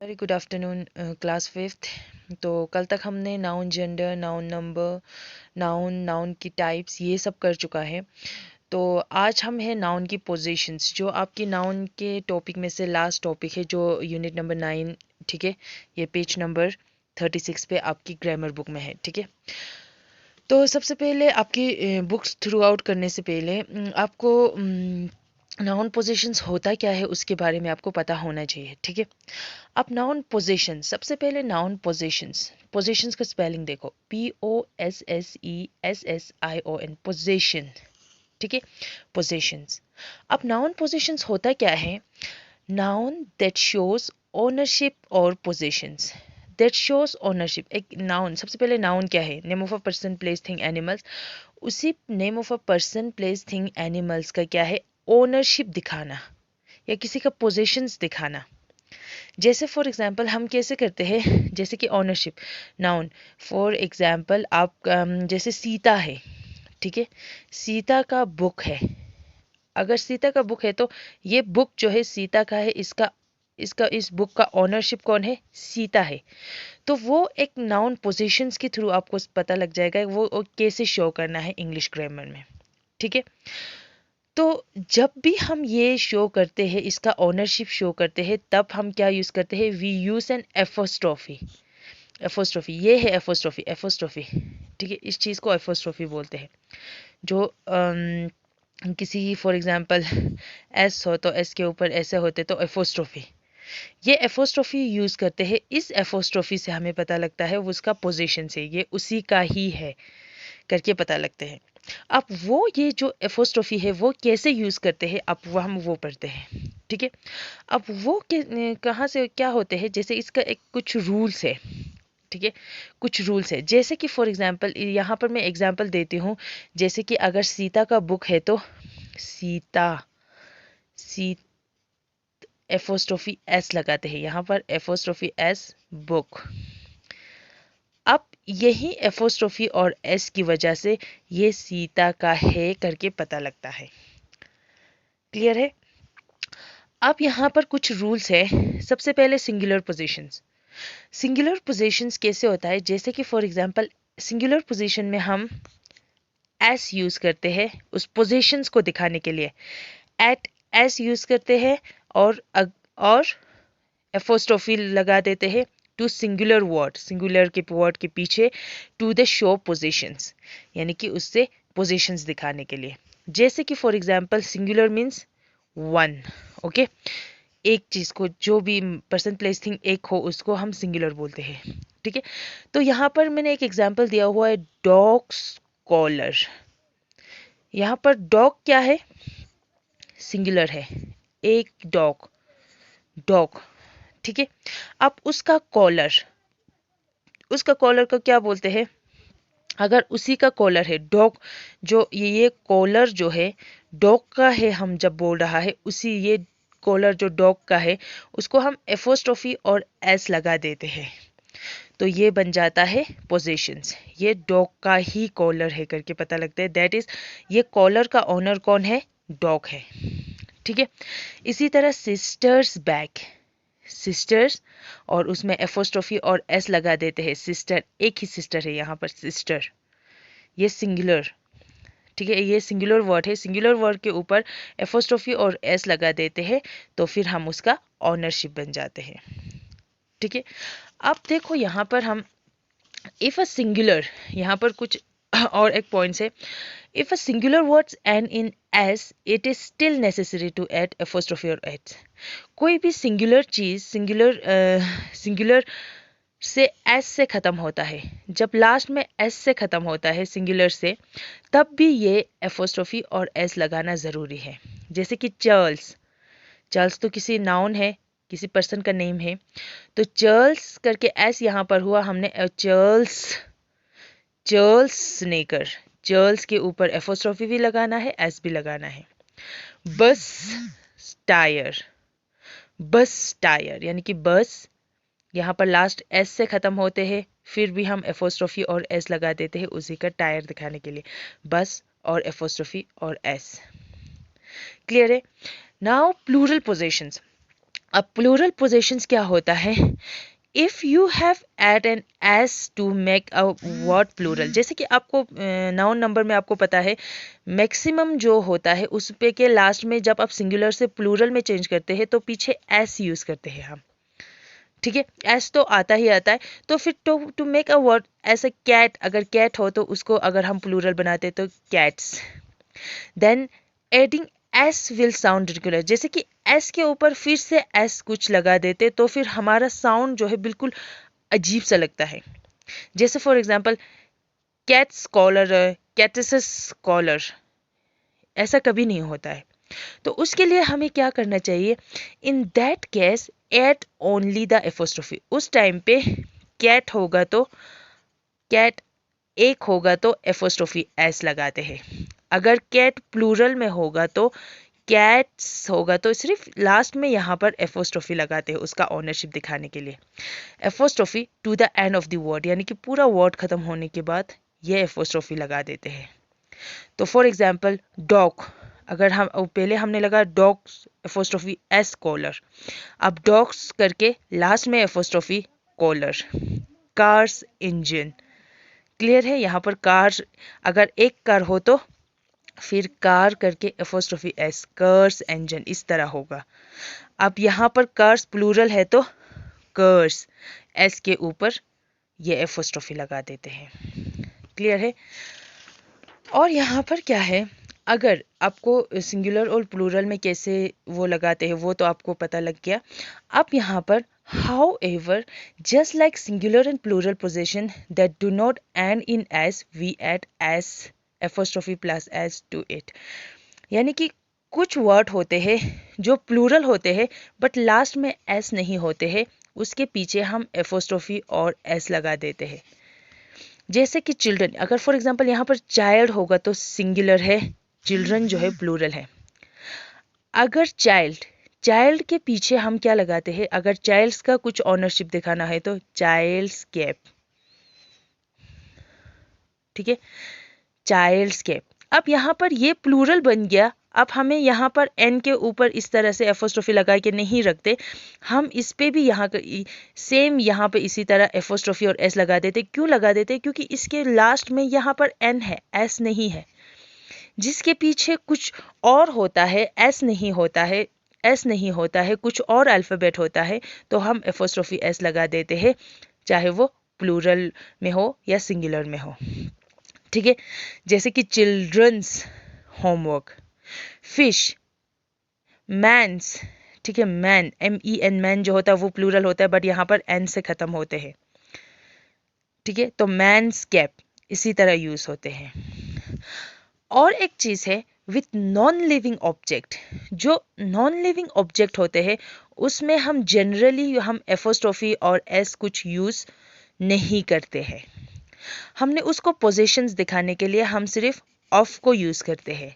Very good afternoon class fifth. तो कल तक हमने noun gender, noun number, noun noun की टाइप्स ये सब कर चुका है। तो आज हम है नाउन की पोजीशंस, जो आपकी नाउन के टॉपिक में से लास्ट टॉपिक है, जो यूनिट नंबर 9। ठीक है, ये पेज नंबर 36 पे आपकी ग्रामर बुक में है। ठीक है, तो सबसे पहले आपकी बुक्स थ्रू आउट करने से पहले आपको नाउन पोजीशंस होता क्या है उसके बारे में आपको पता होना चाहिए। ठीक है, अब नाउन पोजीशन, सबसे पहले नाउन पोजीशंस, पोजीशंस का स्पेलिंग देखो, POSSESSION, पोजीशन। ठीक है, पोजीशंस। अब नाउन पोजीशंस होता क्या है? नाउन दैट शोज ओनरशिप और पोजीशंस, दैट शोज ओनरशिप। एक नाउन, सबसे पहले नाउन क्या है? Name of a person, place, thing, animals. उसी name of a person, place, thing, animals का क्या है? ओनरशिप दिखाना या किसी का पोजीशंस दिखाना। जैसे फॉर एग्जांपल हम कैसे करते हैं, जैसे कि ऑनरशिप नाउन। फॉर एग्जांपल आप जैसे सीता है। ठीक है, सीता का बुक है। अगर सीता का बुक है तो ये बुक जो है सीता का है, इसका इसका इस बुक का ऑनरशिप कौन है? सीता है। तो वो एक नाउन पोजीशंस के थ्रू आपको पता लग जाएगा वो कैसे शो करना है इंग्लिश ग्रामर में। ठीक है, तो जब भी हम ये शो करते हैं, इसका ओनरशिप शो करते हैं, तब हम क्या यूज करते हैं? We use an apostrophe. Apostrophe, ये है एफोस्ट्रोफी, एफोस्ट्रोफी। ठीक है, इस चीज को एफोस्ट्रोफी बोलते हैं। जो किसी फॉर एग्जांपल एस हो तो एस के ऊपर ऐसे होते तो एफोस्ट्रोफी। ये एफोस्ट्रोफी यूज करते हैं। इस एफोस्ट्रोफी से हमें पता लगता है वो उसका पोजीशन से ये उसी का ही है करके पता लगते हैं। अब वो ये जो एफोस्ट्रोफी है वो कैसे यूज करते हैं, अब वो हम वो पढ़ते हैं। ठीक है, अब वो कहाँ से क्या होते हैं, जैसे इसका एक कुछ रूल्स है। ठीक है, कुछ रूल्स है, जैसे कि फॉर एग्जांपल यहाँ पर मैं एग्जांपल देती हूँ। जैसे कि अगर सीता का बुक है तो सीता, सी एफोस्ट्रोफी एस लगाते हैं यहाँ पर, एफोस्ट्रोफी एस, बुक। अब यही एफोस्ट्रोफी और एस की वजह से ये सीता का है करके पता लगता है। क्लियर है? अब यहाँ पर कुछ रूल्स है। सबसे पहले सिंगुलर पोजीशंस। सिंगुलर पोजीशंस कैसे होता है? जैसे कि फॉर एग्जांपल सिंगुलर पोजीशन में हम एस यूज करते हैं उस पोजीशंस को दिखाने के लिए। एट एस यूज करते हैं और एफोस्ट्रोफी लगा देते हैं टू सिंगुलर वर्ड, सिंगुलर के वर्ड के पीछे टू द शो पोजीशंस, यानी कि उससे पोजीशंस दिखाने के लिए। जैसे कि for example singular means one. Okay, एक चीज को, जो भी पर्सन प्लेस थिंग एक हो, उसको हम सिंगुलर बोलते हैं। ठीक है, तो यहाँ पर मैंने एक एग्जांपल दिया हुआ है, डॉग्स कॉलर। यहाँ पर डॉग क्या है? सिंगुलर है, एक डॉग, डॉग। ठीक है, अब उसका कॉलर, उसका कॉलर को क्या बोलते हैं? अगर उसी का कॉलर है डॉग, जो ये कॉलर जो है डॉग का है, हम जब बोल रहा है उसी ये कॉलर जो डॉग का है, उसको हम एफोस्ट्रोफी और एस लगा देते हैं, तो ये बन जाता है पोजीशंस। ये डॉग का ही कॉलर है करके पता लगता है, दैट इज ये कॉलर का ओनर कौन है? डॉग है। ठीक है, इसी तरह सिस्टर्स बैग, सिस्टर्स, और उसमें एफोस्ट्रोफी और एस लगा देते हैं, सिस्टर, एक ही सिस्टर है यहाँ पर, सिस्टर, ये सिंगुलर। ठीक है, ये सिंगुलर वर्ड है, सिंगुलर वर्ड के ऊपर एफोस्ट्रोफी और एस लगा देते हैं, तो फिर हम उसका ऑनरशिप बन जाते हैं। ठीक है, अब देखो यहाँ पर हम इफ अ सिंगुलर, यहाँ पर कुछ और एक पॉइंट्स है। If a singular words end in s, it is still necessary to add apostrophe और एस। कोई भी सिंगुलर चीज सिंगुलर से एस से खत्म होता है, जब लास्ट में एस से खत्म होता है सिंगुलर से, तब भी ये एफोस्ट्रोफी और एस लगाना जरूरी है। जैसे कि चार्ल्स, चार्ल्स तो किसी नाउन है, किसी पर्सन का नेम है, तो चार्ल्स करके एस यहाँ पर हुआ, हमने चार्ल्स, चार्ल्स स्नेकर, चार्ल्स के ऊपर एफोस्ट्रोफी भी लगाना है, एस भी लगाना है। बस टायर, बस टायर, यानी कि बस, यहाँ पर लास्ट एस से खत्म होते हैं, फिर भी हम एफोस्ट्रोफी और एस लगा देते हैं उसी का टायर दिखाने के लिए, बस और एफोस्ट्रोफी और एस। क्लियर है? Now plural positions. अब प्लूरल पोजेशंस क्या होता है, if you have add an S to make a word plural, जैसे कि आपको नाउन नंबर में आपको पता है मैक्सिमम जो होता है उस पे के लास्ट में जब आप सिंगुलर से प्लूरल में चेंज करते हैं तो पीछे एस यूज करते हैं हम, ठीक है, एस तो आता ही आता है। तो फिर टू मेक अ वर्ड ऐसे कैट, अगर कैट हो तो उसको अगर हम प्लूरल बनाते तो cats, then adding S will sound ridiculous, जैसे कि एस के ऊपर फिर से एस कुछ लगा देते तो फिर हमारा साउंड जो है बिल्कुल अजीब सा लगता है। जैसे for example cat scholar, cats scholar, ऐसा कभी नहीं होता है। तो उसके लिए हमें क्या करना चाहिए, in that case at only the apostrophe, उस टाइम पे कैट होगा तो कैट एक होगा तो एपोस्ट्रोफी एस लगाते हैं, अगर कैट प्लूरल में होगा तो कैट्स होगा तो सिर्फ लास्ट में यहाँ पर एपोस्ट्रोफी लगाते हैं उसका ओनरशिप दिखाने के लिए। Apostrophe to the end of the word, यानी कि पूरा वर्ड खत्म होने के बाद ये एपोस्ट्रोफी लगा देते हैं। तो फॉर एग्जाम्पल डॉग, अगर हम पहले हमने लगा डॉग्स एपोस्ट्रोफी एस कॉलर, अब डॉग्स करके लास्ट में apostrophe collar, cars engine, clear है। यहाँ पर कार अगर एक कार हो तो फिर कार करके एपोस्ट्रोफी एस, कर्स इंजन, इस तरह होगा। अब यहाँ पर कार्स प्लूरल है तो कर्स, एस के ऊपर ये एपोस्ट्रोफी लगा देते हैं, क्लियर है। और यहाँ पर क्या है, अगर आपको सिंगुलर और प्लूरल में कैसे वो लगाते हैं वो तो आपको पता लग गया। अब यहाँ पर however just like singular and plural possession that do not end in s, we add s apostrophe plus s to it, यानी कि कुछ वर्ड होते हैं जो प्लूरल होते हैं बट लास्ट में एस नहीं होते हैं, उसके पीछे हम एपोस्ट्रोफी और एस लगा देते हैं। जैसे कि चिल्ड्रन, अगर फॉर एग्जांपल यहाँ पर चाइल्ड होगा तो सिंगुलर है, चिल्ड्रन जो है प्लूरल है। अगर चाइल्ड, चाइल्ड के पीछे हम क्या लगाते हैं, अगर चाइल्ड्स का कुछ ऑनरशिप दिखाना है तो चाइल्ड्स कैप, ठीक है, चाइल्ड्स कैप। अब यहाँ पर ये प्लूरल बन गया, अब हमें यहाँ पर एन के ऊपर इस तरह से एपोस्ट्रोफी लगा के नहीं रखते, हम इस पे भी यहाँ सेम यहाँ पे इसी तरह एपोस्ट्रोफी और एस लगा देते। क्यों लगा देते, क्योंकि इसके लास्ट में यहाँ पर एन है, एस नहीं है। जिसके पीछे कुछ और होता है, एस नहीं होता है, एस नहीं होता है, कुछ और अल्फ़ाबेट होता है, तो हम एपोस्ट्रोफी एस लगा देते हैं, चाहे वो प्लूरल में हो या सिंगुलर में हो, ठीक है। जैसे कि चिल्ड्रंस होमवर्क, फिश, मैन्स, ठीक है, मैन MEN मैन जो होता है वो प्लूरल होता है बट यहाँ पर एन से खत्म होते हैं, ठीक है। तो मैन्स कैप इसी तरह यूज होते हैं। और एक चीज है विथ नॉन लिविंग ऑब्जेक्ट, जो नॉन लिविंग ऑब्जेक्ट होते हैं उसमें हम जनरली हम एपोस्ट्रोफी और एस कुछ यूज नहीं करते हैं, हमने उसको पोजीशंस दिखाने के लिए हम सिर्फ ऑफ को यूज करते हैं।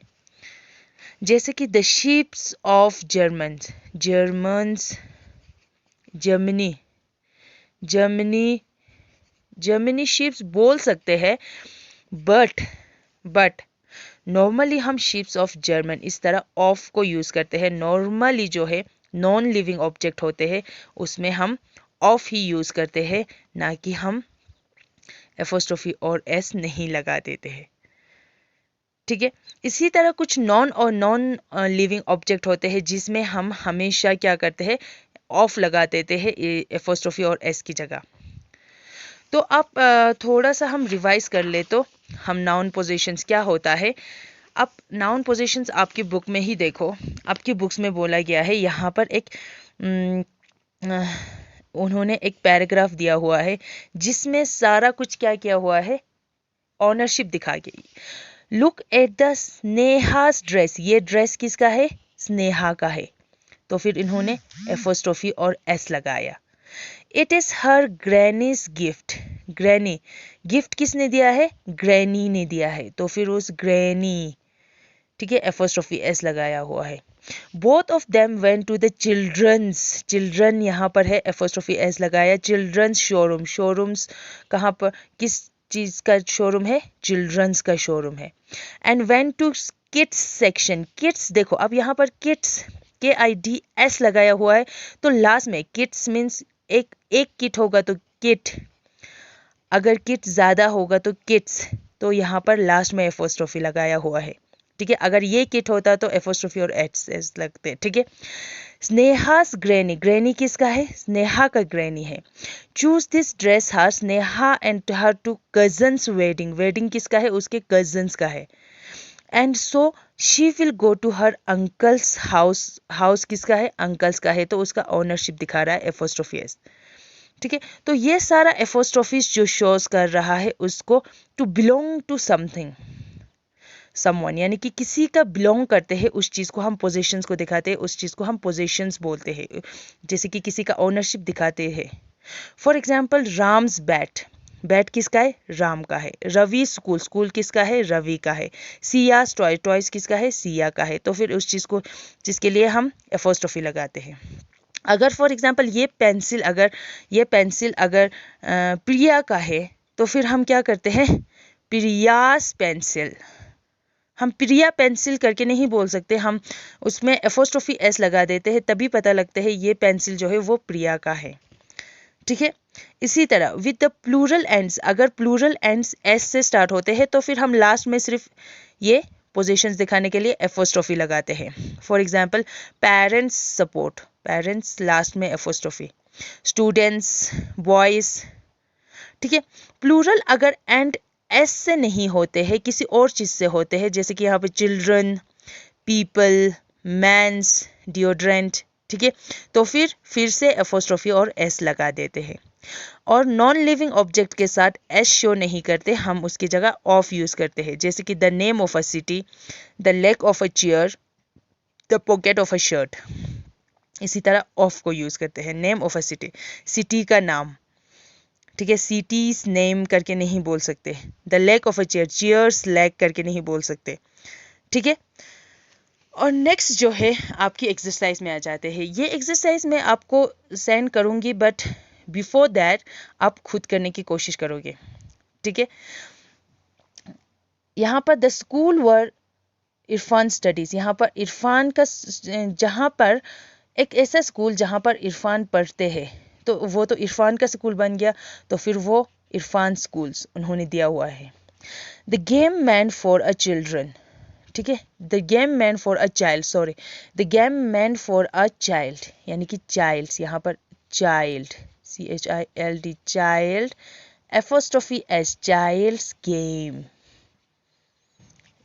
जैसे कि the ships of Germans, Germans, Germany, Germany, Germany ships बोल सकते हैं बट नॉर्मली हम शिप्स ऑफ जर्मन इस तरह ऑफ को यूज करते हैं। नॉर्मली जो है नॉन लिविंग ऑब्जेक्ट होते हैं उसमें हम ऑफ ही यूज करते हैं, ना कि हम एपोस्ट्रोफी और एस नहीं लगा देते हैं, ठीक है। इसी तरह कुछ नॉन और नॉन लिविंग ऑब्जेक्ट होते हैं जिसमें हम हमेशा क्या करते हैं, ऑफ लगा देते हैं एपोस्ट्रोफी और एस की जगह। तो आप थोड़ा सा हम रिवाइज कर ले तो हम नाउन पोजीशंस क्या होता है। अब नाउन पोजीशंस आपकी बुक में ही देखो, आपकी बुक्स में बोला गया है, यहाँ पर एक उन्होंने एक पैराग्राफ दिया हुआ है जिसमें सारा कुछ क्या किया हुआ है, ऑनरशिप दिखा गई। लुक एट द स्नेहास ड्रेस, ये ड्रेस किसका है, स्नेहा का है, तो फिर इन्होंने एपोस्ट्रोफी और एस लगाया। It is her grannies gift, granny, gift किसने दिया है, ग्रैनी ने दिया है, तो फिर उस ग्रैनी, ठीक है, एपोस्ट्रोफी एस लगाया हुआ है। Both of them went to the children's, children यहाँ पर है, एपोस्ट्रोफी एस लगाया। चिल्ड्रंस शोरूम, शोरूम्स कहाँ पर, किस चीज का शोरूम है, चिल्ड्रंस का शोरूम है। And went to kids section, kids देखो अब यहाँ पर किड्स KIDS लगाया हुआ है तो लास्ट में किड्स मीन्स एक किट होगा तो किट, अगर किट ज़्यादा होगा तो किड्स, तो यहाँ पर लास्ट में एपोस्ट्रोफी लगाया हुआ है। ठीक है, अगर ये किट होता तो एपोस्ट्रोफी और एस लगते। ठीक है, स्नेहास ग्रैनी, ग्रैनी किसका है? स्नेहा का ग्रैनी है। Choose this dress her Sneha and her two cousins wedding, wedding किसका है? उसके कजन्स का है। And so she will go to her uncles house, house किसका है? अंकल्स का है, तो उसका ओनरशिप दिखा रहा है एपोस्ट्रोफी एस। ठीक है, तो ये सारा एपोस्ट्रोफीज जो शोज कर रहा है उसको to belong to something, someone, यानी कि किसी का बिलोंग करते हैं उस चीज़ को हम पोजेशंस को दिखाते हैं, उस चीज़ को हम पोजेशंस बोलते हैं, जैसे कि किसी का ओनरशिप दिखाते हैं। For example Ram's bat, bat किसका है? राम का है। रवि स्कूल, स्कूल किसका है? रवि का है। सियास टॉय, टॉयज किसका है? सिया का है। तो फिर उस चीज़ को जिसके लिए हम एपोस्ट्रोफी लगाते हैं। अगर फॉर एग्जाम्पल ये पेंसिल अगर प्रिया का है तो फिर हम क्या करते हैं? प्रियास पेंसिल, हम प्रिया पेंसिल करके नहीं बोल सकते, हम उसमें एपोस्ट्रोफी एस लगा देते हैं, तभी पता लगता है ये पेंसिल जो है वो प्रिया का है। ठीक है, इसी तरह विद द प्लूरल एंड्स, अगर प्लूरल एंड्स एस से स्टार्ट होते हैं तो फिर हम लास्ट में सिर्फ ये पोजीशंस दिखाने के लिए एपोस्ट्रोफी लगाते हैं। For example parents support, parents last में एपोस्ट्रोफी, स्टूडेंट्स, बॉयज। ठीक है, प्लूरल अगर एंड एस से नहीं होते हैं, किसी और चीज़ से होते हैं, जैसे कि यहाँ पे चिल्ड्रन, पीपल, मैंस, डिओड्रेंट। ठीक है, तो फिर से एपोस्ट्रोफी और एस लगा देते हैं। और नॉन लिविंग ऑब्जेक्ट के साथ एस शो नहीं करते, हम उसकी जगह ऑफ यूज़ करते हैं, जैसे कि the name of a city, the leg of a chair, the pocket of a shirt. इसी तरह ऑफ को यूज़ करते हैं। Name of a city, city का नाम। ठीक है, सिटीज नेम करके नहीं बोल सकते। The leg of a chair, chairs leg करके नहीं बोल सकते। ठीक है, और नेक्स्ट जो है आपकी एक्सरसाइज में आ जाते हैं। ये एक्सरसाइज मैं आपको सेंड करूंगी, बट बिफोर दैट आप खुद करने की कोशिश करोगे। ठीक है, यहाँ पर the school were Irfan studies, यहाँ पर इरफान का, जहाँ पर एक ऐसा स्कूल जहाँ पर इरफान पढ़ते हैं, तो वो तो इरफान का स्कूल बन गया, तो फिर वो इरफान स्कूल्स उन्होंने दिया हुआ है। The game man for a children, ठीक है, the game man for a child, sorry, the game man for a child, यानी कि चाइल्ड्स, यहाँ पर child, CHILD, child, apostrophe S, child's game,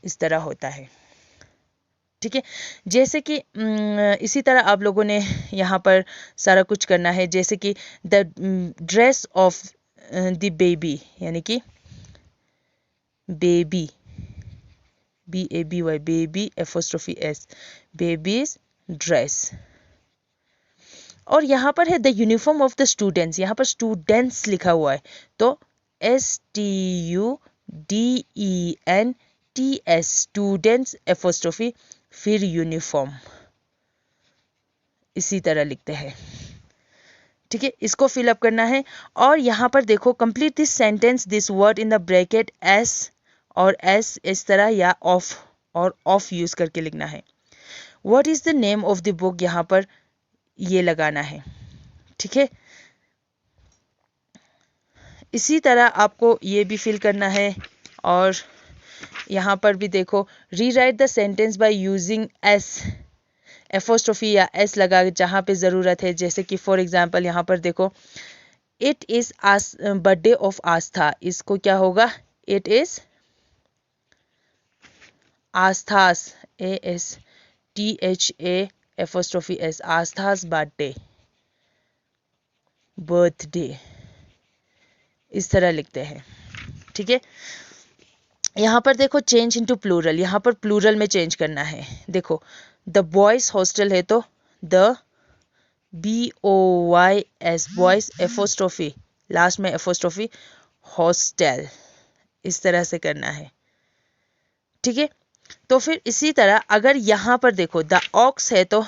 इस तरह होता है। ठीक है, जैसे कि इसी तरह आप लोगों ने यहाँ पर सारा कुछ करना है, जैसे कि the dress of the baby, यानी कि baby, BABY, baby apostrophe S, babies dress. और यहाँ पर है the uniform of the students, यहाँ पर स्टूडेंट्स लिखा हुआ है, तो STUDENTS, स्टूडेंट्स एपोस्ट्रोफी फिर यूनिफॉर्म, इसी तरह लिखते हैं। ठीक है, इसको फिलअप करना है। और यहाँ पर देखो, complete this sentence, this word in the bracket S और एस इस तरह, या ऑफ और ऑफ यूज करके लिखना है। What is the name of the book, यहाँ पर ये लगाना है। ठीक है, इसी तरह आपको ये भी फिल करना है। और यहाँ पर भी देखो, rewrite the sentence by using S, apostrophe या एस लगा जहाँ पे ज़रूरत है, जैसे कि फॉर एग्जांपल यहाँ पर देखो, it is birthday of Astha, इसको क्या होगा? It is Astha's, ASTHA apostrophe s, Astha's birthday, birthday, इस तरह लिखते हैं। ठीक है, यहाँ पर देखो चेंज इनटू प्लूरल, यहाँ पर प्लूरल में चेंज करना है। देखो, द बॉयज हॉस्टल है तो the BOYS, boys apostrophe last में एपोस्ट्रोफी हॉस्टल, इस तरह से करना है। ठीक है, तो फिर इसी तरह अगर यहाँ पर देखो द ऑक्स है तो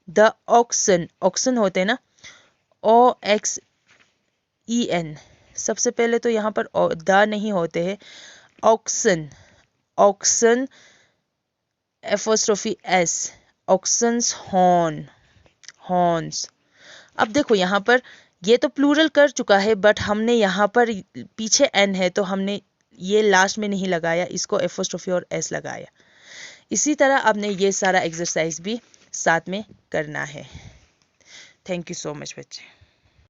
द ऑक्सन, ऑक्सन होते हैं ना, OXEN, सबसे पहले तो यहाँ पर द नहीं होते हैं, oxen, oxen apostrophe s, oxen's horn, horns. अब देखो यहाँ पर ये तो प्लूरल कर चुका है, बट हमने यहाँ पर पीछे एन है तो हमने ये लास्ट में नहीं लगाया, इसको एपोस्ट्रोफी और एस लगाया। इसी तरह आपने ये सारा एक्सरसाइज भी साथ में करना है। थैंक यू सो मच बच्चे।